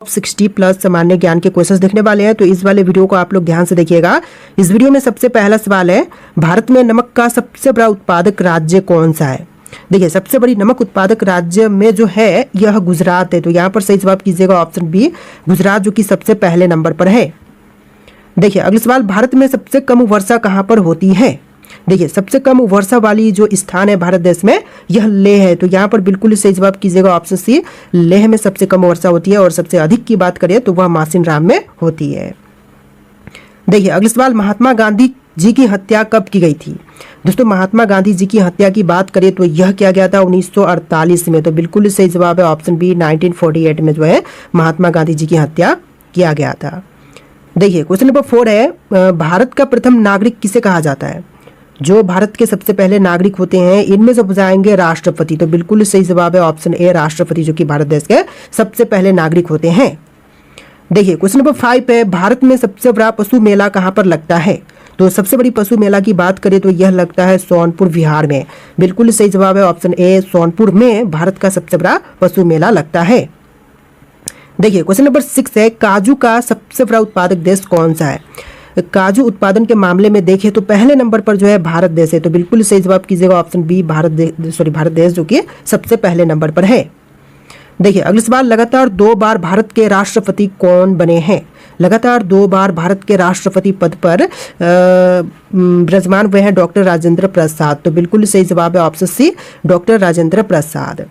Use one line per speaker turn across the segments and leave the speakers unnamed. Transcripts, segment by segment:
60 plus सामान्य ज्ञान के क्वेश्चंस देखने वाले हैं, तो इस वाले वीडियो को आप लोग ध्यान से देखिएगा। इस वीडियो में सबसे पहला सवाल है, भारत में नमक का सबसे बड़ा उत्पादक राज्य कौन सा है। देखिए, सबसे बड़ी नमक उत्पादक राज्य में जो है यह गुजरात है, तो यहाँ पर सही जवाब कीजिएगा ऑप्शन बी गुजरात, जो कि सबसे पहले नंबर पर है। देखिए अगला सवाल, भारत में सबसे कम वर्षा कहाँ पर होती है। देखिए, सबसे कम वर्षा वाली जो स्थान है भारत देश में यह लेह है, तो यहाँ पर बिल्कुल सही जवाब कीजिएगा ऑप्शन सी, लेह में सबसे कम वर्षा होती है। और सबसे अधिक की बात करें तो वह मासिन राम में होती है। देखिए अगला सवाल, महात्मा गांधी जी की हत्या कब की गई थी। दोस्तों, महात्मा गांधी जी की हत्या की बात करें तो यह किया गया था 1948 में, तो बिल्कुल सही जवाब है ऑप्शन बी 1948 में जो है महात्मा गांधी जी की हत्या किया गया था। देखिए क्वेश्चन नंबर 4 है, भारत का प्रथम नागरिक किसे कहा जाता है। जो भारत के सबसे पहले नागरिक होते हैं इनमें से जाएंगे राष्ट्रपति, तो बिल्कुल सही जवाब है ऑप्शन ए राष्ट्रपति, जो कि भारत देश के सबसे पहले नागरिक होते हैं। देखिए क्वेश्चन नंबर 5 है, भारत में सबसे बड़ा पशु मेला कहाँ पर लगता है। तो सबसे बड़ी पशु मेला की बात करें तो यह लगता है सोनपुर बिहार में, बिल्कुल सही जवाब है ऑप्शन ए सोनपुर में भारत का सबसे बड़ा पशु मेला लगता है। देखिए क्वेश्चन नंबर 6 है, काजू का सबसे बड़ा उत्पादक देश कौन सा है। काजू उत्पादन के मामले में देखें तो पहले नंबर पर जो है भारत देश है, तो बिल्कुल सही जवाब कीजिएगा ऑप्शन बी भारत देश, जो कि सबसे पहले नंबर पर है। देखिए अगला सवाल, लगातार 2 बार भारत के राष्ट्रपति कौन बने हैं। लगातार 2 बार भारत के राष्ट्रपति पद पर विराजमान हुए हैं डॉक्टर राजेंद्र प्रसाद, तो बिल्कुल सही जवाब है option C doctor Rajendra Prasad.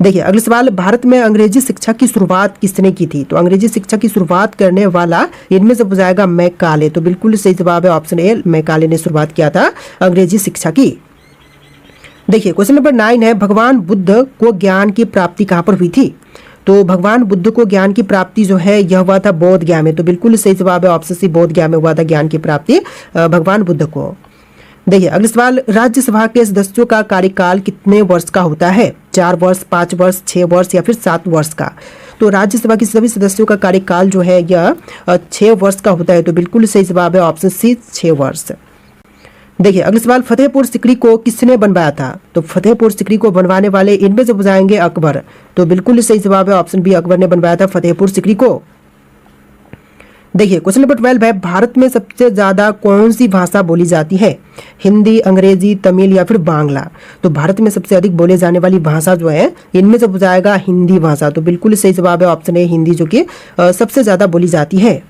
देखिए अगला सवाल, भारत में अंग्रेजी शिक्षा की शुरुआत किसने की थी। तो अंग्रेजी शिक्षा की शुरुआत करने वाला इनमें से जाएगा मैकाले, तो बिल्कुल सही जवाब है ऑप्शन ए मैकाले ने शुरुआत किया था अंग्रेजी शिक्षा की। देखिए क्वेश्चन नंबर 9 है, भगवान बुद्ध को ज्ञान की प्राप्ति कहाँ पर हुई थी। तो भगवान बुद्ध को ज्ञान की प्राप्ति जो है यह हुआ था बोध गया में, तो बिल्कुल सही जवाब है ऑप्शन सी बोध गया में हुआ था ज्ञान की प्राप्ति भगवान बुद्ध को। देखिए अगला सवाल, राज्यसभा के सदस्यों का कार्यकाल कितने वर्ष का होता है। 4 वर्ष, 5 वर्ष, 6 वर्ष या फिर 7 वर्ष का। तो राज्यसभा के सभी सदस्यों का कार्यकाल जो है यह 6 वर्ष का होता है, तो बिल्कुल सही जवाब है ऑप्शन सी 6 वर्ष। देखिए अगला सवाल, फतेहपुर सिकरी को किसने बनवाया था। तो फतेहपुर सिकरी को बनवाने वाले इनमें से जाएंगे अकबर, तो बिल्कुल सही जवाब है ऑप्शन बी अकबर ने बनवाया था फतेहपुर सिकरी को। देखिए क्वेश्चन नंबर 12 है, भारत में सबसे ज्यादा कौन सी भाषा बोली जाती है। हिंदी, अंग्रेजी, तमिल या फिर बांग्ला। तो भारत में सबसे अधिक बोले जाने वाली भाषा जो है इनमें से जाएगा हिंदी भाषा, तो बिल्कुल सही जवाब है ऑप्शन ए हिंदी, जो कि सबसे ज्यादा बोली जाती है।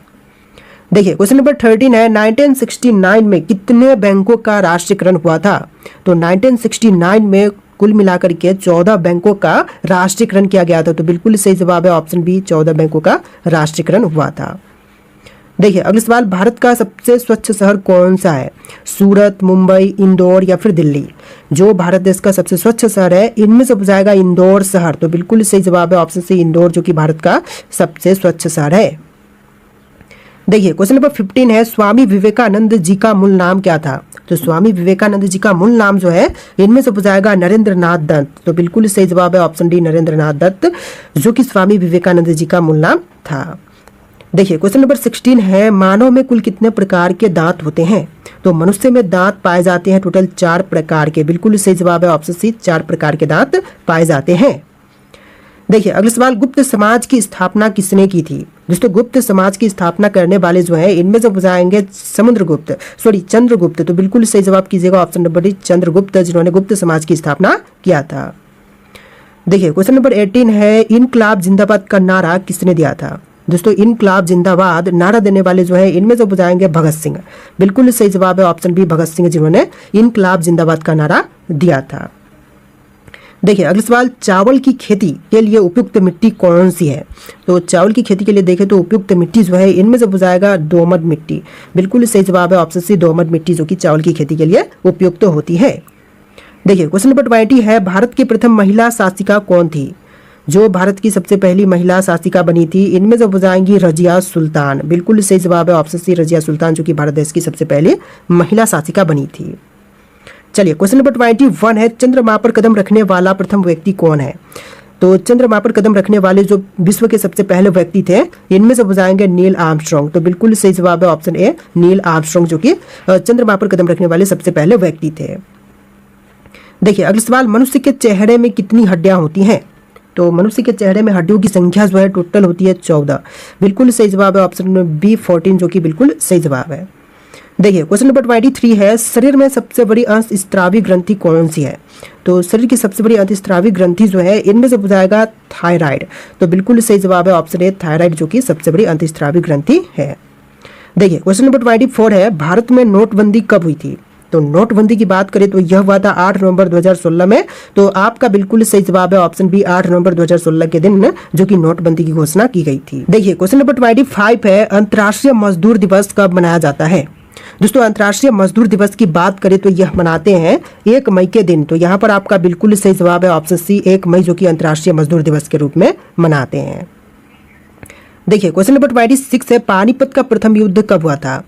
देखिए क्वेश्चन नंबर 13 है, 1969 में कितने बैंकों का राष्ट्रीयकरण हुआ था। तो 1969 में कुल मिलाकर के 14 बैंकों का राष्ट्रीयकरण किया गया था, तो बिल्कुल सही जवाब है ऑप्शन बी 14 बैंकों का राष्ट्रीयकरण हुआ था। देखिए अगला सवाल, भारत का सबसे स्वच्छ शहर कौन सा है। सूरत, मुंबई, इंदौर या फिर दिल्ली। जो भारत देश का सबसे स्वच्छ शहर है इनमें से जाएगा इंदौर शहर, तो बिल्कुल सही जवाब है ऑप्शन सी इंदौर, जो कि भारत का सबसे स्वच्छ शहर है। देखिए क्वेश्चन नंबर 15 है, स्वामी विवेकानंद जी का मूल नाम क्या था। तो स्वामी विवेकानंद जी का मूल नाम जो है इनमें से जाएगा नरेंद्र नाथ दत्त, तो बिल्कुल सही जवाब है ऑप्शन डी नरेंद्र नाथ दत्त, जो कि स्वामी विवेकानंद जी का मूल नाम था। देखिए क्वेश्चन नंबर 16 है, मानव में कुल कितने प्रकार के दांत होते हैं। तो मनुष्य में दांत पाए जाते हैं टोटल 4 प्रकार के, बिल्कुल सही जवाब है ऑप्शन सी 4 प्रकार के दांत पाए जाते हैं। देखिए अगला सवाल, गुप्त समाज की स्थापना किसने की थी। दोस्तों, गुप्त समाज की स्थापना करने वाले जो है इनमें से जाएंगे चंद्रगुप्त, तो बिल्कुल सही जवाब कीजिएगा ऑप्शन नंबर डी चंद्रगुप्त, जिन्होंने गुप्त समाज की स्थापना किया था। देखिए क्वेश्चन नंबर 18 है, इनकलाब जिंदाबाद का नारा किसने दिया था। दोस्तों, इनकलाब जिंदाबाद नारा देने वाले जो है इनमें से जाएंगे भगत सिंह, बिल्कुल सही जवाब है ऑप्शन बी भगत सिंह, जिन्होंने इनकलाब जिंदाबाद का नारा दिया था। देखिए अगला सवाल, चावल की खेती के लिए उपयुक्त मिट्टी कौन सी है। तो चावल की खेती के लिए देखें तो उपयुक्त मिट्टी जो है इनमें से जाएगा दोमट मिट्टी, बिल्कुल सही जवाब है ऑप्शन सी दोमट मिट्टी, जो कि चावल की खेती के लिए उपयुक्त होती है। देखिए क्वेश्चन नंबर 20 है, भारत की प्रथम महिला शासिका कौन थी। जो भारत की सबसे पहली महिला शासिका बनी थी इनमें से जाएंगी रजिया सुल्तान, बिल्कुल सही जवाब है ऑप्शन सी रजिया सुल्तान, जो कि भारत देश की सबसे पहली महिला शासिका बनी थी। चलिए क्वेश्चन नंबर 21 है, चंद्रमा पर कदम रखने वाला प्रथम व्यक्ति कौन है। तो चंद्रमा पर कदम रखने वाले जो विश्व के सबसे पहले व्यक्ति थे इनमें से जाएंगे नील आर्मस्ट्रॉन्ग, तो बिल्कुल सही जवाब है ऑप्शन ए नील आर्मस्ट्रॉन्ग, जो कि चंद्रमा पर कदम रखने वाले सबसे पहले व्यक्ति थे। देखिए अगला सवाल, मनुष्य के चेहरे में कितनी हड्डियां होती हैं। तो मनुष्य के चेहरे में हड्डियों की संख्या जो है टोटल होती है 14। बिल्कुल सही जवाब है ऑप्शन में बी 14, जो कि बिल्कुल सही जवाब है। देखिए क्वेश्चन नंबर 23 है, शरीर में सबसे बड़ी अंतःस्रावी ग्रंथि कौन सी है? तो शरीर की सबसे बड़ी अंतःस्रावी ग्रंथि जो है इनमें से बुझाएगा थायराइड। तो बिल्कुल सही जवाब है ऑप्शन ए थायराइड, जो कि सबसे बड़ी अंतःस्रावी ग्रंथि है। देखिए क्वेश्चन नंबर 24 है, भारत में नोटबंदी कब हुई थी? तो नोटबंदी की बात करें तो यह हुआ था 8 नवंबर 2016 में। तो आपका बिल्कुल सही जवाब है ऑप्शन बी 8 नवंबर 2016 के दिन जो कि नोटबंदी की घोषणा की गई थी। देखिए क्वेश्चन नंबर 25 है, अंतर्राष्ट्रीय मजदूर दिवस कब मनाया जाता है? दोस्तों अंतर्राष्ट्रीय मजदूर दिवस की बात करें तो यह मनाते हैं 1 मई के दिन। तो यहाँ पर आपका बिल्कुल सही जवाब है ऑप्शन सी 1 मई, जो कि अंतर्राष्ट्रीय मजदूर दिवस के रूप में मनाते हैं। देखिए क्वेश्चन नंबर 26 है, पानीपत का प्रथम युद्ध कब हुआ था?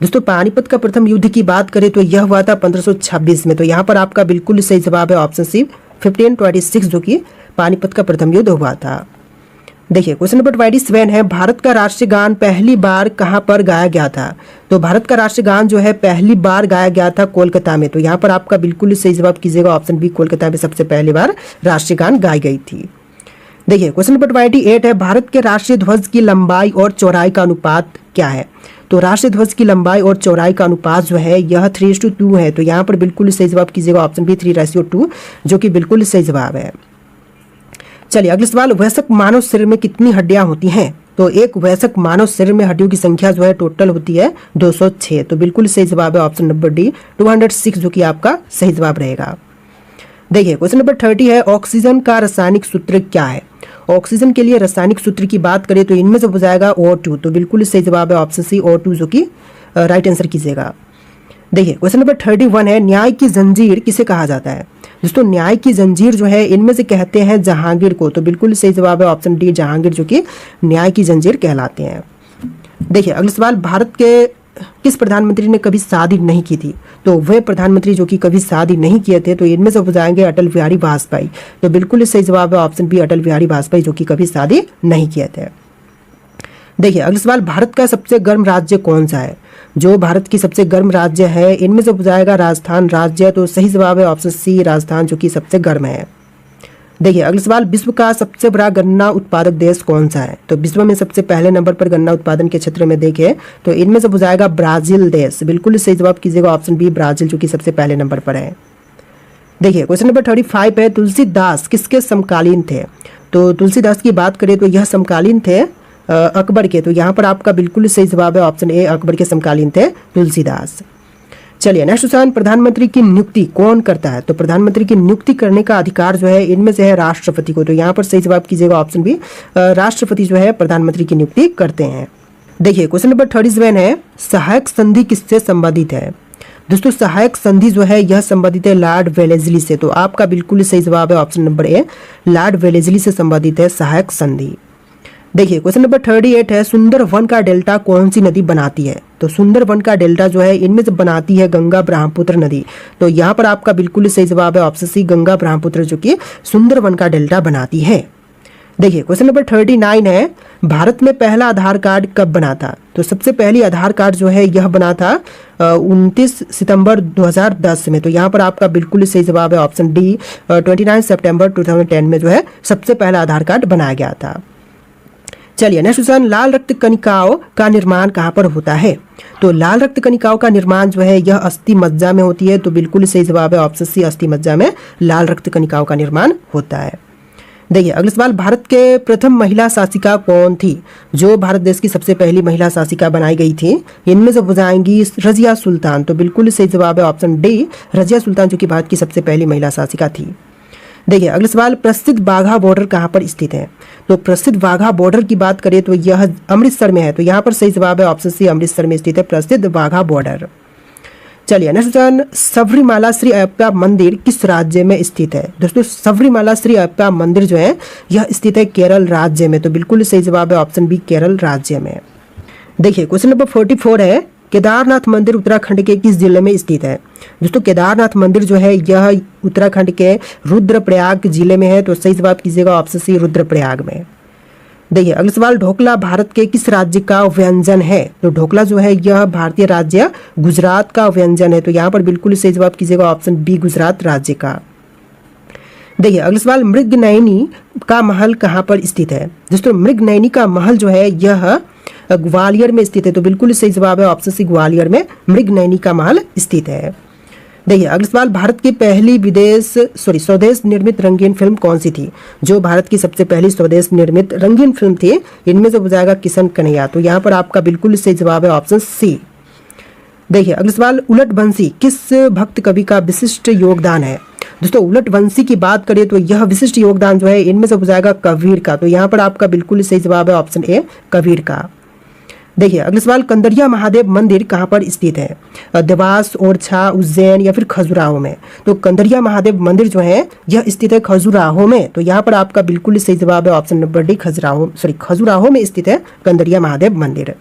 दोस्तों पानीपत का प्रथम युद्ध की बात करें तो यह हुआ था 1526 में। तो यहाँ पर आपका बिल्कुल सही जवाब है ऑप्शन सी 1526, जो कि पानीपत का प्रथम युद्ध हुआ था। देखिए क्वेश्चन नंबर 27 है, भारत का राष्ट्रीय गान पहली बार कहाँ पर गाया गया था? तो भारत का राष्ट्रीय गान जो है पहली बार गाया गया था कोलकाता में। तो यहाँ पर आपका बिल्कुल सही जवाब कीजिएगा ऑप्शन बी, कोलकाता में सबसे पहली बार राष्ट्रीय गान गाई गई थी। देखिए क्वेश्चन नंबर 28 है, भारत के राष्ट्रीय ध्वज की लंबाई और चौड़ाई का अनुपात क्या है? तो राष्ट्रीय ध्वज की लंबाई और चौड़ाई का अनुपात जो है यह 3:2 है। तो यहाँ पर बिल्कुल सही जवाब कीजिएगा ऑप्शन बी 3:2, जो कि बिल्कुल सही जवाब है। चलिए अगला सवाल, वयस्क मानव शरीर में कितनी हड्डियां होती हैं? तो एक वयस्क मानव शरीर में हड्डियों की संख्या जो है टोटल होती है 206। तो बिल्कुल सही जवाब है ऑप्शन नंबर डी 206, जो कि आपका सही जवाब रहेगा। देखिए क्वेश्चन नंबर 30 है, ऑक्सीजन का रासायनिक सूत्र क्या है? ऑक्सीजन के लिए रासायनिक सूत्र की बात करें तो इनमें से हो जाएगा O2। तो बिल्कुल सही जवाब है ऑप्शन सी O2, जो कि राइट आंसर कीजिएगा। देखिए क्वेश्चन नंबर 31 है, न्याय की जंजीर किसे कहा जाता है? दोस्तों न्याय की जंजीर जो है इनमें से कहते हैं जहांगीर को। तो बिल्कुल सही जवाब है ऑप्शन डी जहांगीर, जो कि न्याय की जंजीर कहलाते हैं। देखिए अगला सवाल, भारत के किस प्रधानमंत्री ने कभी शादी नहीं की थी? तो वे प्रधानमंत्री जो कि कभी शादी नहीं किए थे तो इनमें से हो जाएंगे अटल बिहारी वाजपेयी। तो बिल्कुल सही जवाब है ऑप्शन बी अटल बिहारी वाजपेयी, जो कि कभी शादी नहीं किए थे। देखिए अगला सवाल, भारत का सबसे गर्म राज्य कौन सा है? जो भारत की सबसे गर्म राज्य है इनमें से हो जाएगा राजस्थान राज्य। तो सही जवाब है ऑप्शन सी राजस्थान, जो कि सबसे गर्म है। देखिए अगला सवाल, विश्व का सबसे बड़ा गन्ना उत्पादक देश कौन सा है? तो विश्व में सबसे पहले नंबर पर गन्ना उत्पादन के क्षेत्र में देखें तो इनमें से हो जाएगा ब्राजील देश। बिल्कुल सही जवाब कीजिएगा ऑप्शन बी ब्राजील, जो कि सबसे पहले नंबर पर है। देखिए क्वेश्चन नंबर 35 है, तुलसीदास किसके समकालीन थे? तो तुलसीदास की बात करें तो यह समकालीन थे अकबर के। तो यहाँ पर आपका बिल्कुल सही जवाब है ऑप्शन ए अकबर के समकालीन थे तुलसीदास। चलिए नेक्स्ट क्वेश्चन, प्रधानमंत्री की नियुक्ति कौन करता है? तो प्रधानमंत्री की नियुक्ति करने का अधिकार जो है इनमें से है राष्ट्रपति को। तो यहाँ पर सही जवाब कीजिएगा ऑप्शन बी राष्ट्रपति जो है प्रधानमंत्री की नियुक्ति करते हैं। देखिए क्वेश्चन नंबर 37 है, सहायक संधि किससे संबंधित है? दोस्तों सहायक संधि जो है यह संबंधित है लॉर्ड वेलेस्ली से। तो आपका बिल्कुल सही जवाब है option number A Lord Wellesley से संबंधित है सहायक संधि। देखिए क्वेश्चन नंबर 38 है, सुंदरवन का डेल्टा कौन सी नदी बनाती है? तो सुंदरवन का डेल्टा जो है इनमें से बनाती है गंगा ब्रह्मपुत्र नदी। तो यहाँ पर आपका बिल्कुल सही जवाब है ऑप्शन सी गंगा ब्रह्मपुत्र, जो कि सुंदरवन का डेल्टा बनाती है। देखिए क्वेश्चन नंबर 39 है, भारत में पहला आधार कार्ड कब बना था? तो सबसे पहली आधार कार्ड जो है यह बना था 29 सितंबर 2010 में। तो यहाँ पर आपका बिल्कुल सही जवाब है ऑप्शन डी 29 सितंबर 2010 में जो है सबसे पहला आधार कार्ड बनाया गया था। चलिए नेक्स्ट क्वेश्चन, लाल रक्त कणिकाओं का निर्माण कहाँ पर होता है? तो लाल रक्त कणिकाओं का निर्माण जो है यह अस्थि मज्जा में होती है। तो बिल्कुल सही जवाब है ऑप्शन सी अस्थि मज्जा में लाल रक्त कणिकाओं का निर्माण होता है। देखिए अगला सवाल, भारत के प्रथम महिला शासिका कौन थी? जो भारत देश की सबसे पहली महिला शासिका बनाई गई थी इनमें से हो जाएंगी रजिया सुल्तान। तो बिल्कुल सही जवाब है ऑप्शन डी रजिया सुल्तान, जो कि भारत की सबसे पहली महिला शासिका थी। देखिए अगला सवाल, प्रसिद्ध वाघा बॉर्डर कहाँ पर स्थित है? तो प्रसिद्ध वाघा बॉर्डर की बात करें तो यह अमृतसर में है। तो यहाँ पर सही जवाब है ऑप्शन सी अमृतसर में स्थित है प्रसिद्ध वाघा बॉर्डर। चलिए नेक्स्ट क्वेश्चन, सबरीमाला श्री अयप्पा मंदिर किस राज्य में स्थित है? दोस्तों सबरीमाला श्री अयप्पा मंदिर जो है यह स्थित है केरल राज्य में। तो बिल्कुल सही जवाब है ऑप्शन बी केरल राज्य में। देखिए क्वेश्चन नंबर 44 है, केदारनाथ मंदिर उत्तराखंड के किस जिले में स्थित है? दोस्तों केदारनाथ मंदिर जो है यह उत्तराखंड के रुद्रप्रयाग जिले में है। तो सही जवाब कीजिएगा ऑप्शन सी रुद्रप्रयाग में। देखिए अगला सवाल, ढोकला भारत के किस राज्य का व्यंजन है? तो ढोकला जो है यह भारतीय राज्य गुजरात का व्यंजन है। तो यहाँ पर बिल्कुल सही जवाब कीजिएगा ऑप्शन बी गुजरात राज्य का। देखिए अगला सवाल, मृगनयनी का महल कहाँ पर स्थित है? दोस्तों मृगनयनी का महल जो है यह ग्वालियर में स्थित है। तो बिल्कुल सही जवाब है ऑप्शन सी, ग्वालियर में मृगनयनी का महल स्थित है। देखिए अगला सवाल, भारत की पहली स्वदेश निर्मित रंगीन फिल्म कौन सी थी? जो भारत की सबसे पहली स्वदेश निर्मित रंगीन फिल्म थी, इनमें से हो जाएगा किशन कन्हैया। तो यहाँ पर आपका बिल्कुल सही जवाब है ऑप्शन सी। देखिए अगला सवाल, उलट बंसी किस भक्त कवि का विशिष्ट योगदान है? दोस्तों उलट बंसी की बात करें तो यह विशिष्ट योगदान जो है इनमें से हो जाएगा कबीर का। तो यहाँ पर आपका बिल्कुल सही जवाब है ऑप्शन ए, कबीर का। देखिए अगला सवाल, कंदरिया महादेव मंदिर कहाँ पर स्थित है? देवास, ओरछा, उज्जैन या फिर खजुराहो में? तो कंदरिया महादेव मंदिर जो है यह स्थित है खजुराहो में। तो यहाँ पर आपका बिल्कुल सही जवाब है ऑप्शन नंबर डी, खजुराहो में स्थित है कंदरिया महादेव मंदिर।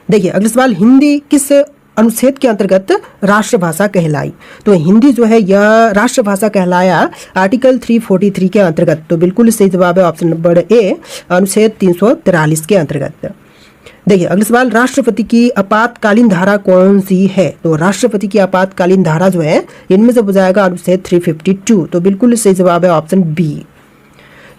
देखिए अगला सवाल, हिंदी किस अनुच्छेद के अंतर्गत राष्ट्रभाषा कहलाई? तो हिंदी जो है यह राष्ट्रभाषा कहलाया आर्टिकल 343 के अंतर्गत। तो बिल्कुल सही जवाब है ऑप्शन नंबर ए, अनुच्छेद 343 के अंतर्गत। देखिए अगला सवाल, राष्ट्रपति की आपातकालीन धारा कौन सी है? तो राष्ट्रपति की आपातकालीन धारा जो है इनमें से हो जाएगा अनुच्छेद 352। तो बिल्कुल सही जवाब है ऑप्शन बी।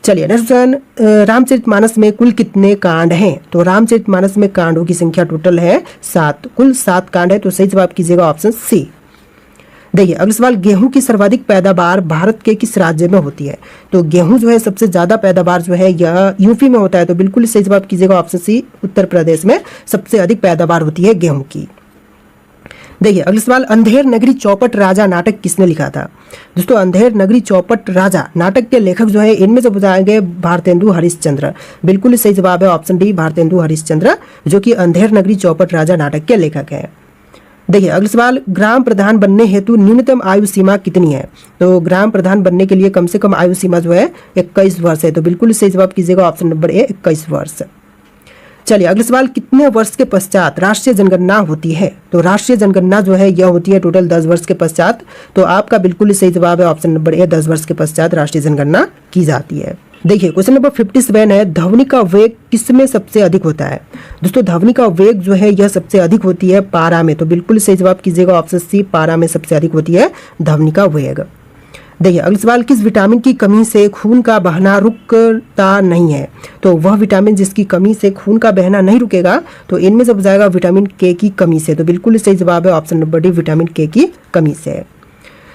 चलिए नेक्स्ट क्वेश्चन, रामचरितमानस में कुल कितने कांड हैं? तो रामचरितमानस में कांडों की संख्या टोटल है 7, कुल 7 कांड है। तो सही जवाब कीजिएगा ऑप्शन सी। देखिए अगला सवाल, गेहूं की सर्वाधिक पैदावार भारत के किस राज्य में होती है? तो गेहूं जो है सबसे ज्यादा पैदावार जो है यह यूपी में होता है। तो बिल्कुल सही जवाब कीजिएगा ऑप्शन सी, उत्तर प्रदेश में सबसे अधिक पैदावार होती है गेहूं की। देखिए अगला सवाल, अंधेर नगरी चौपट राजा नाटक किसने लिखा था? दोस्तों अंधेर नगरी चौपट राजा नाटक के लेखक जो है इनमें से बताएंगे भारतेंदु हरिश्चंद्र। बिल्कुल सही जवाब है ऑप्शन डी, भारतेंदु हरिश्चंद्र, जो कि अंधेर नगरी चौपट राजा नाटक के लेखक है। देखिए अगला सवाल, ग्राम प्रधान बनने हेतु न्यूनतम आयु सीमा कितनी है? तो ग्राम प्रधान बनने के लिए कम से कम आयु सीमा जो है 21 वर्ष है। तो बिल्कुल सही जवाब कीजिएगा ऑप्शन नंबर ए, 21 वर्ष। चलिए अगला सवाल, कितने वर्ष के पश्चात राष्ट्रीय जनगणना होती है? तो राष्ट्रीय जनगणना जो है यह होती है टोटल 10 वर्ष के पश्चात। तो आपका बिल्कुल सही जवाब है ऑप्शन नंबर ए, 10 वर्ष के पश्चात राष्ट्रीय जनगणना की जाती है। देखिए क्वेश्चन नंबर 57 है, ध्वनि का वेग किसमें सबसे अधिक होता है? दोस्तों ध्वनि का वेग जो है यह सबसे अधिक होती है पारा में। तो बिल्कुल सही जवाब कीजिएगा ऑप्शन सी, पारा में सबसे अधिक होती है ध्वनि का वेग। देखिए अगला सवाल, किस विटामिन की कमी से खून का बहना रुकता नहीं है? तो वह विटामिन जिसकी कमी से खून का बहना नहीं रुकेगा, तो इनमें से हो जाएगा विटामिन के की कमी से। तो बिल्कुल सही जवाब है ऑप्शन नंबर डी, विटामिन के की कमी से।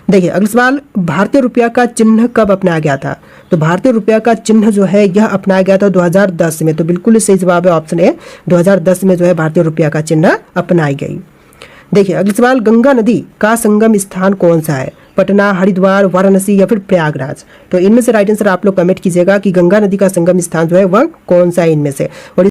देखिए अगला सवाल, भारतीय रुपया का चिन्ह कब अपनाया गया था? तो भारतीय रुपया का चिन्ह जो है यह अपनाया गया था 2010 में। तो बिल्कुल सही जवाब है ऑप्शन ए, 2010 में जो है भारतीय रुपया का चिन्ह अपनाई गई। देखिए अगला सवाल, गंगा नदी का संगम स्थान कौन सा है? पटना, हरिद्वार, वाराणसी या फिर प्रयागराज? तो इनमें से राइट आंसर आप लोग कमेंट कीजिएगा कि गंगा नदी का संगम स्थान जो है वह कौन सा है इनमें से। और